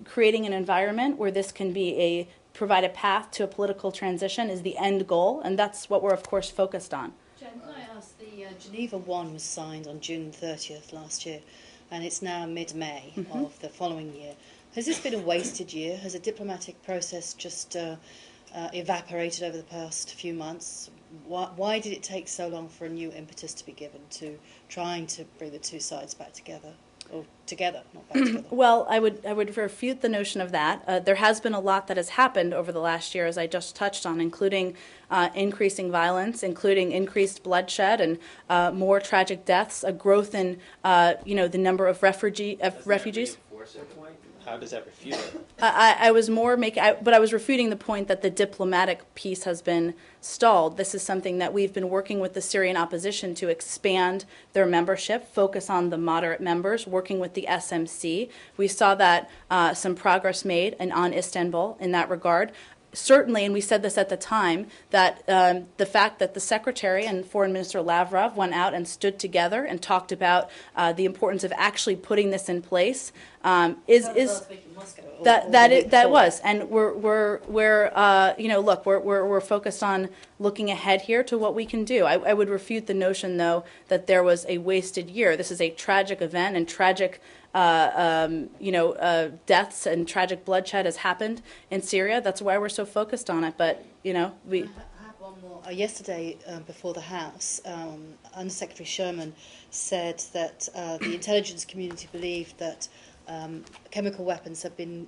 creating an environment where this can be provide a path to a political transition is the end goal, and that's what we're of course focused on. Jen, can I ask, the Geneva I was signed on June 30th last year, and it's now mid-May of the following year. Has this been a wasted year? Has the diplomatic process just evaporated over the past few months? Why did it take so long for a new impetus to be given to trying to bring the two sides back together? Or together, not back together? Well, I would refute the notion of that. There has been a lot that has happened over the last year, as I just touched on, including increasing violence, including increased bloodshed and more tragic deaths, a growth in the number of refugees. Does that reinforce your point? how does that refute it? I was more making, but I was refuting the point that the diplomatic piece has been stalled. This is something that we've been working with the Syrian opposition to expand their membership, focus on the moderate members, working with the SMC. We saw that some progress made on Istanbul in that regard. Certainly, and we said this at the time, that the fact that the Secretary and Foreign Minister Lavrov went out and stood together and talked about the importance of actually putting this in place is that was, and we're focused on looking ahead here to what we can do. I would refute the notion, though, that there was a wasted year. This is a tragic event, and tragic deaths and tragic bloodshed has happened in Syria. That's why we're so focused on it. But, we... I have one more. Yesterday, before the House, Undersecretary Sherman said that the intelligence community believed that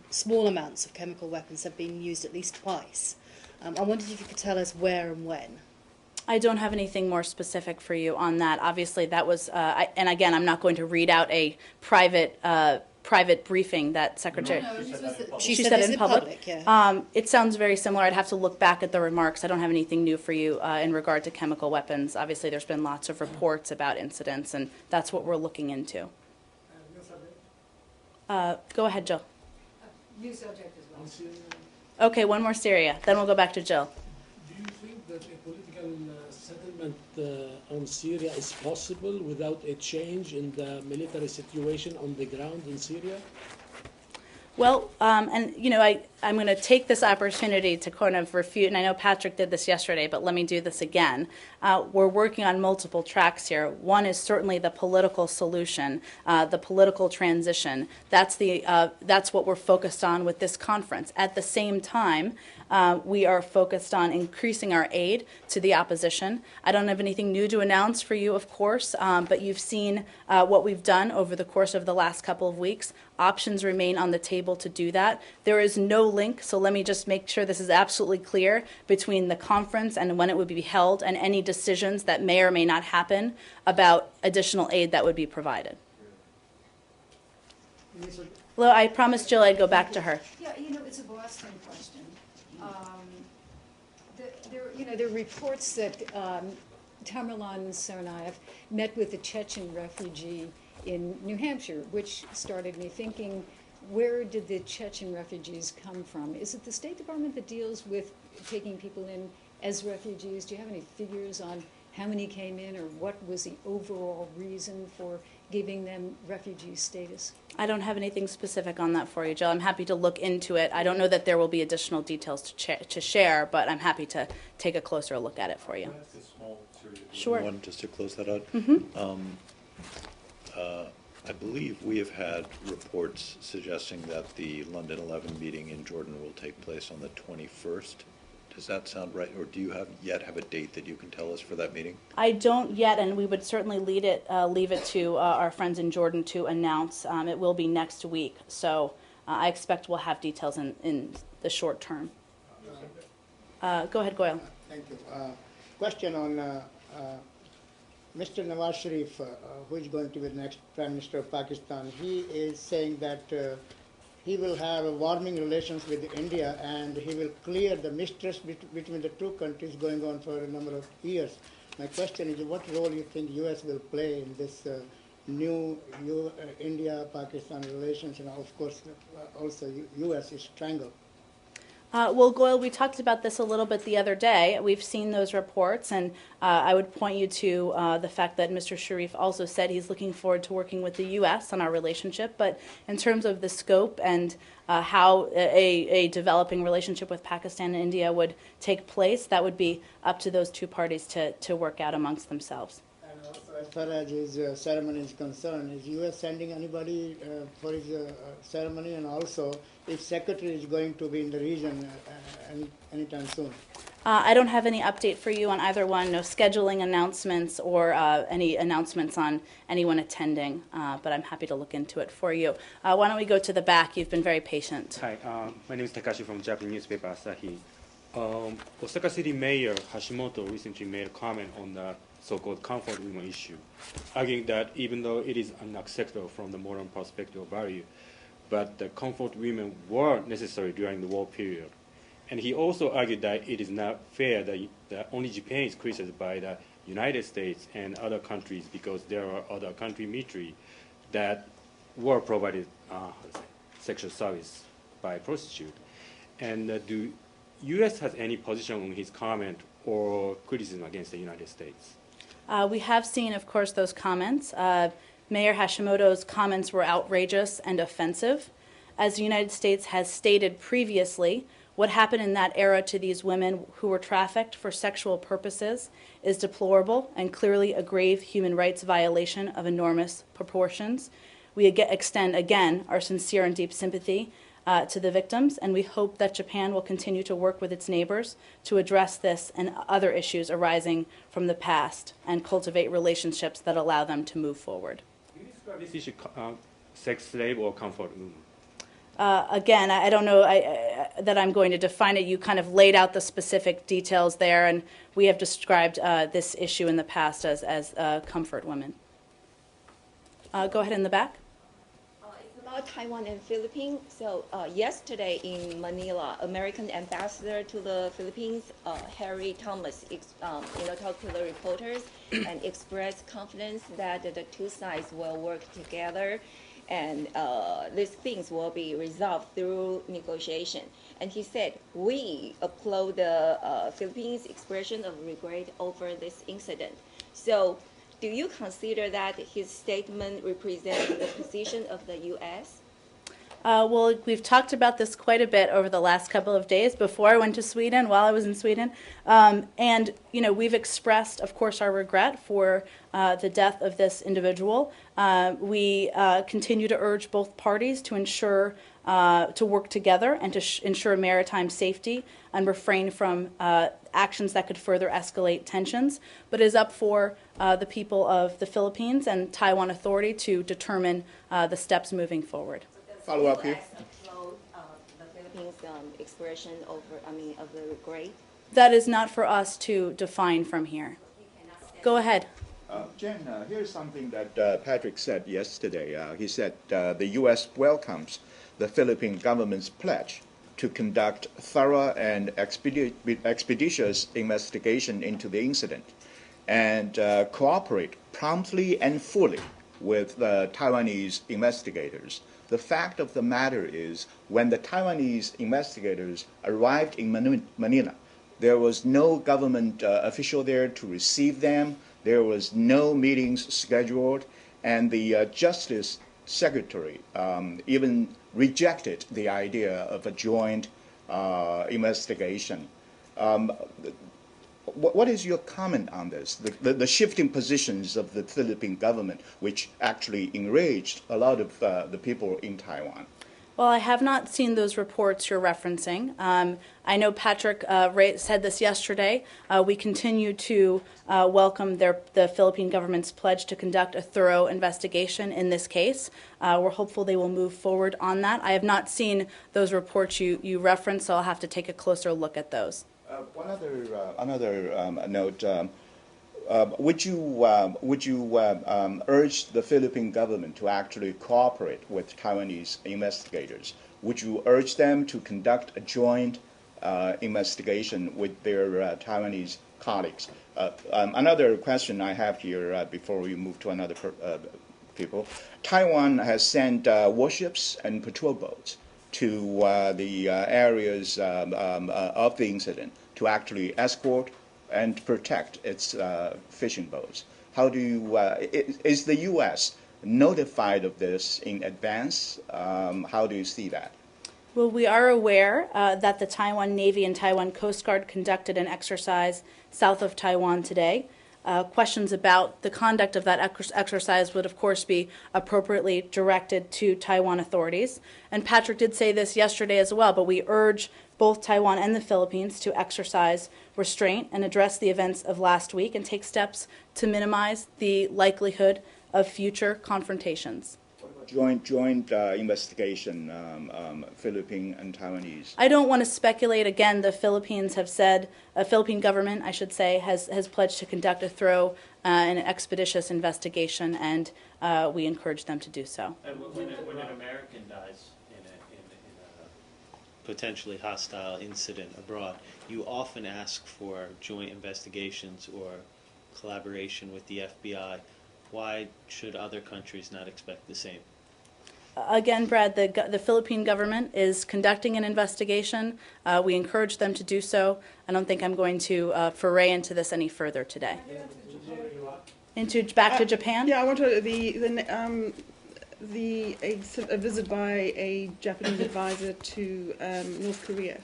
small amounts of chemical weapons have been used at least twice. I wondered if you could tell us where and when. I don't have anything more specific for you on that. Obviously, that was, and again, I'm not going to read out a private briefing that Secretary. She said it in public. Yeah. It sounds very similar. I'd have to look back at the remarks. I don't have anything new for you in regard to chemical weapons. Obviously, there's been lots of reports about incidents, and that's what we're looking into. Go ahead, Jill. New subject as well. Okay, one more Syria. Then we'll go back to Jill. Do you think that a political settlement on Syria is possible without a change in the military situation on the ground in Syria? Well, I'm going to take this opportunity to kind of refute, and I know Patrick did this yesterday, but let me do this again. We're working on multiple tracks here. One is certainly the political solution, the political transition. That's what we're focused on with this conference. At the same time, we are focused on increasing our aid to the opposition. I don't have anything new to announce for you, of course, but you've seen what we've done over the course of the last couple of weeks. Options remain on the table to do that. There is no link, so let me just make sure this is absolutely clear, between the conference and when it would be held and any decisions that may or may not happen about additional aid that would be provided. Well, I promised Jill I'd go back to her. Yeah, it's a Boston question. There are reports that Tamerlan Tsarnaev met with a Chechen refugee in New Hampshire, which started me thinking, where did the Chechen refugees come from? Is it the State Department that deals with taking people in as refugees? Do you have any figures on how many came in, or what was the overall reason for giving them refugee status? I don't have anything specific on that for you, Jill. I'm happy to look into it. I don't know that there will be additional details to share, but I'm happy to take a closer look at it for you. Sure. One, just to close that out. I believe we have had reports suggesting that the London 11 meeting in Jordan will take place on the 21st. Does that sound right? Or do you yet have a date that you can tell us for that meeting? I don't yet, and we would certainly leave it to our friends in Jordan to announce. It will be next week, so I expect we'll have details in the short term. Go ahead, Goyal. Thank you. Question on Mr. Nawaz Sharif, who is going to be the next Prime Minister of Pakistan. He is saying that he will have warming relations with India, and he will clear the mistrust between the two countries going on for a number of years. My question is, what role do you think U.S. will play in this new India-Pakistan relations, and of course also U.S. is strangled? Well, Goyal, we talked about this a little bit the other day. We've seen those reports, and I would point you to the fact that Mr. Sharif also said he's looking forward to working with the U.S. on our relationship. But in terms of the scope and how a developing relationship with Pakistan and India would take place, that would be up to those two parties to work out amongst themselves. And also, as far as his ceremony is concerned, is U.S. sending anybody for his ceremony? And also, if Secretary is going to be in the region anytime soon? I don't have any update for you on either one, no scheduling announcements or any announcements on anyone attending, but I'm happy to look into it for you. Why don't we go to the back? You've been very patient. Hi, my name is Takashi from Japanese newspaper Asahi. Osaka City Mayor Hashimoto recently made a comment on the so-called comfort women issue, arguing that even though it is unacceptable from the modern perspective of value, but the comfort women were necessary during the war period. And he also argued that it is not fair that only Japan is criticized by the United States and other countries because there are other country military that were provided sexual service by prostitute. And do U.S. has any position on his comment or criticism against the United States? We have seen, of course, those comments. Mayor Hashimoto's comments were outrageous and offensive. As the United States has stated previously, what happened in that era to these women who were trafficked for sexual purposes is deplorable and clearly a grave human rights violation of enormous proportions. We extend, again, our sincere and deep sympathy to the victims, and we hope that Japan will continue to work with its neighbors to address this and other issues arising from the past and cultivate relationships that allow them to move forward. Can you describe this issue, sex slave or comfort woman? Again, I don't know that I'm going to define it. You kind of laid out the specific details there, and we have described this issue in the past as comfort women. Go ahead in the back. It's about Taiwan and Philippines. So yesterday in Manila, American ambassador to the Philippines, Harry Thomas, talked to the reporters and expressed confidence that the two sides will work together and these things will be resolved through negotiation. And he said, we applaud the Philippines' expression of regret over this incident. So do you consider that his statement represents the position of the U.S.? Well, we've talked about this quite a bit over the last couple of days before I went to Sweden, while I was in Sweden. And, we've expressed, of course, our regret for the death of this individual. We continue to urge both parties to ensure to work together and to ensure maritime safety and refrain from actions that could further escalate tensions. But it is up for the people of the Philippines and Taiwan Authority to determine the steps moving forward. Follow up here. The Philippines expression of the regret? That is not for us to define from here. Go ahead. Jen, here's something that Patrick said yesterday. He said the U.S. welcomes the Philippine government's pledge to conduct thorough and expeditious investigation into the incident and cooperate promptly and fully with the Taiwanese investigators. The fact of the matter is, when the Taiwanese investigators arrived in Manila, there was no government official there to receive them. There was no meetings scheduled, and the Justice Secretary even rejected the idea of a joint investigation. What is your comment on this? The shifting positions of the Philippine government, which actually enraged a lot of the people in Taiwan. Well, I have not seen those reports you're referencing. I know Patrick said this yesterday. We continue to welcome the Philippine government's pledge to conduct a thorough investigation in this case. We're hopeful they will move forward on that. I have not seen those reports you referenced, so I'll have to take a closer look at those. One other note. Would you urge the Philippine government to actually cooperate with Taiwanese investigators? Would you urge them to conduct a joint investigation with their Taiwanese colleagues? Another question I have here before we move to another people. Taiwan has sent warships and patrol boats to the areas of the incident to actually escort and protect its fishing boats. How do you, is the U.S. notified of this in advance? How do you see that? Well, we are aware that the Taiwan Navy and Taiwan Coast Guard conducted an exercise south of Taiwan today. Questions about the conduct of that exercise would, of course, be appropriately directed to Taiwan authorities. And Patrick did say this yesterday as well, but we urge both Taiwan and the Philippines to exercise restraint and address the events of last week and take steps to minimize the likelihood of future confrontations. Joint investigation, Philippine and Taiwanese. I don't want to speculate. Again, the Philippines have said, Philippine government, I should say, has pledged to conduct a thorough and expeditious investigation, and we encourage them to do so. And when an American dies potentially hostile incident abroad, you often ask for joint investigations or collaboration with the FBI. Why should other countries not expect the same? Again, Brad, the Philippine government is conducting an investigation. We encourage them to do so. I don't think I'm going to foray into this any further today. Back to Japan? Yeah, I want to a visit by a Japanese advisor to North Korea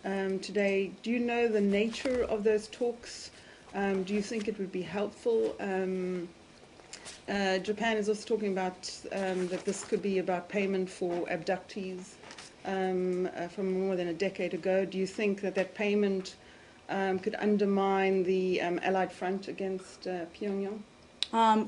today. Do you know the nature of those talks? Do you think it would be helpful? Japan is also talking about that this could be about payment for abductees from more than a decade ago. Do you think that that payment could undermine the Allied front against Pyongyang?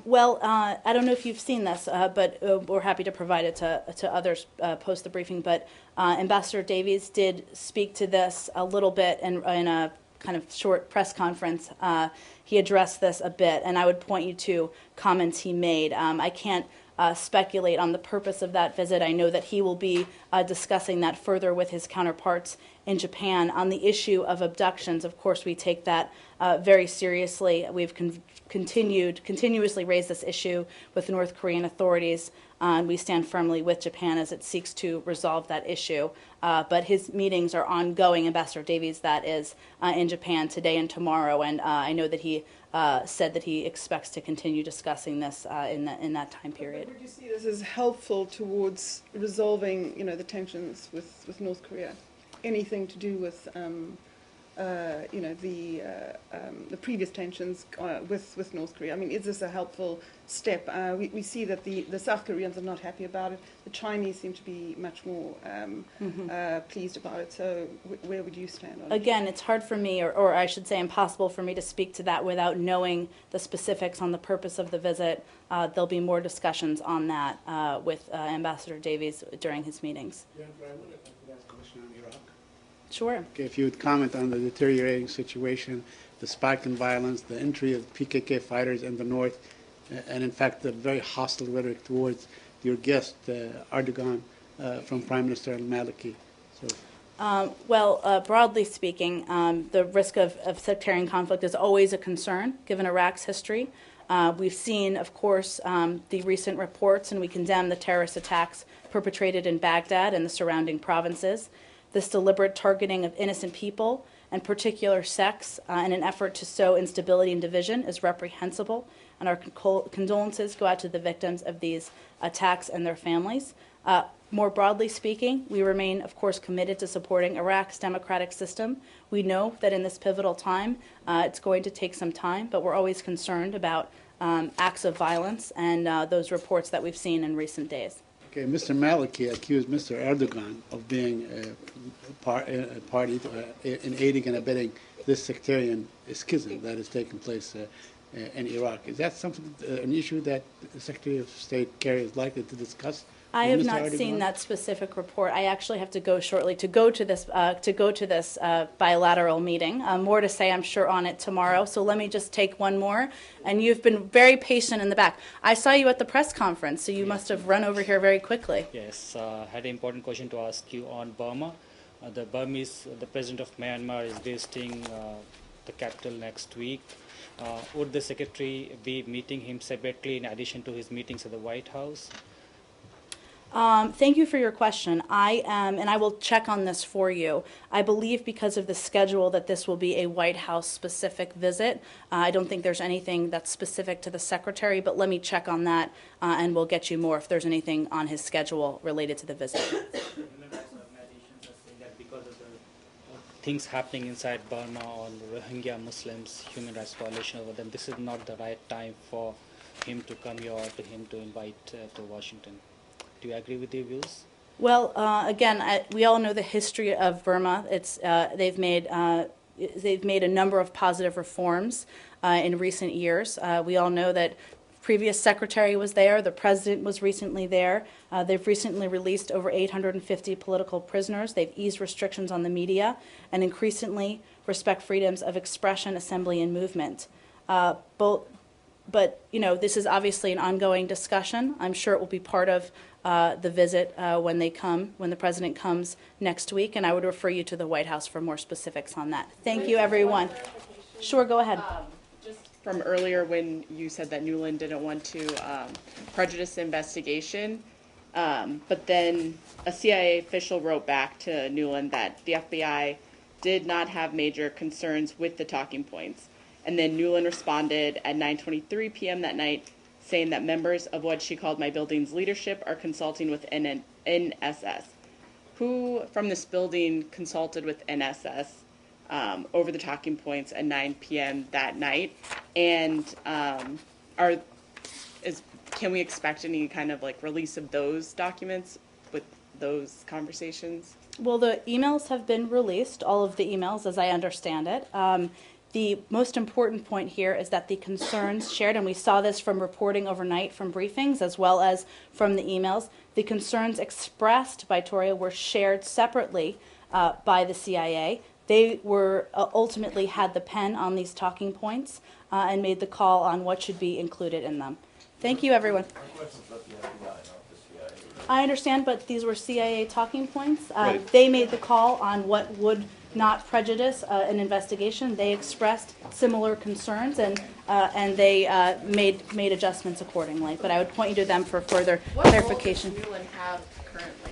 Well, I don't know if you've seen this, but we're happy to provide it to others post the briefing. But Ambassador Davies did speak to this a little bit in a kind of short press conference. He addressed this a bit, and I would point you to comments he made. I can't speculate on the purpose of that visit. I know that he will be discussing that further with his counterparts in Japan. On the issue of abductions, of course, we take that very seriously. We've continuously raised this issue with the North Korean authorities, and we stand firmly with Japan as it seeks to resolve that issue. But his meetings are ongoing, Ambassador Davies, that is, in Japan today and tomorrow, and I know that he said that he expects to continue discussing this in that time period. Would you see this as helpful towards resolving, the tensions with North Korea? Anything to do with, the previous tensions with North Korea? I mean, is this a helpful step? We see that the South Koreans are not happy about it. The Chinese seem to be much more pleased about it. So where would you stand on it? Again, it's hard for me, or I should say impossible for me to speak to that without knowing the specifics on the purpose of the visit. There'll be more discussions on that with Ambassador Davies during his meetings. Yeah, I wonder if I could ask a question on Iraq. Sure. Okay, if you would comment on the deteriorating situation, the spike in violence, the entry of PKK fighters in the north, and in fact the very hostile rhetoric towards your guest, Erdogan, from Prime Minister al-Maliki. Well, broadly speaking, the risk of sectarian conflict is always a concern, given Iraq's history. We've seen, of course, the recent reports, and we condemn the terrorist attacks perpetrated in Baghdad and the surrounding provinces. This deliberate targeting of innocent people and particular sects in an effort to sow instability and division is reprehensible, and our condolences go out to the victims of these attacks and their families. More broadly speaking, we remain, of course, committed to supporting Iraq's democratic system. We know that in this pivotal time, it's going to take some time, but we're always concerned about acts of violence and those reports that we've seen in recent days. Okay, Mr. Maliki accused Mr. Erdogan of being a party in aiding and abetting this sectarian schism that is taking place in Iraq. Is that something, an issue that the Secretary of State Kerry is likely to discuss? I have not seen that specific report. I actually have to go shortly to go to this bilateral meeting. More to say, I'm sure, on it tomorrow. So let me just take one more. And you've been very patient in the back. I saw you at the press conference, so you must have run over here very quickly. Yes, I had an important question to ask you on Burma. The president of Myanmar is visiting the capital next week. Would the secretary be meeting him separately in addition to his meetings at the White House? Thank you for your question. I am, and I will check on this for you. I believe because of the schedule that this will be a White House specific visit. I don't think there's anything that's specific to the secretary, but let me check on that and we'll get you more if there's anything on his schedule related to the visit. Because of the things happening inside Burma on Rohingya Muslims, human rights violation over them, this is not the right time for him to come here or to him to invite to Washington. Do you agree with your views? Well, again, we all know the history of Burma. They've made a number of positive reforms in recent years. We all know that previous secretary was there. The president was recently there. They've recently released over 850 political prisoners. They've eased restrictions on the media and increasingly respect freedoms of expression, assembly, and movement. But this is obviously an ongoing discussion. I'm sure it will be part of the visit when the president comes next week, and I would refer you to the White House for more specifics on that. Thank you, everyone. Sure, go ahead. Just from earlier when you said that Newland didn't want to prejudice the investigation, but then a CIA official wrote back to Newland that the FBI did not have major concerns with the talking points. And then Newland responded at 9:23 p.m. that night, saying that members of what she called my building's leadership are consulting with NSS. Who from this building consulted with NSS over the talking points at 9 p.m. that night? And can we expect any kind of release of those documents with those conversations? Well, the emails have been released, all of the emails as I understand it. The most important point here is that the concerns shared, and we saw this from reporting overnight from briefings as well as from the emails, the concerns expressed by Toria were shared separately by the CIA. They were ultimately had the pen on these talking points and made the call on what should be included in them. Thank you, everyone. I understand, but these were CIA talking points. Right. They made the call on what would not prejudice an investigation. They expressed similar concerns, and they made adjustments accordingly. But I would point you to them for further clarification. What role does Newland have currently?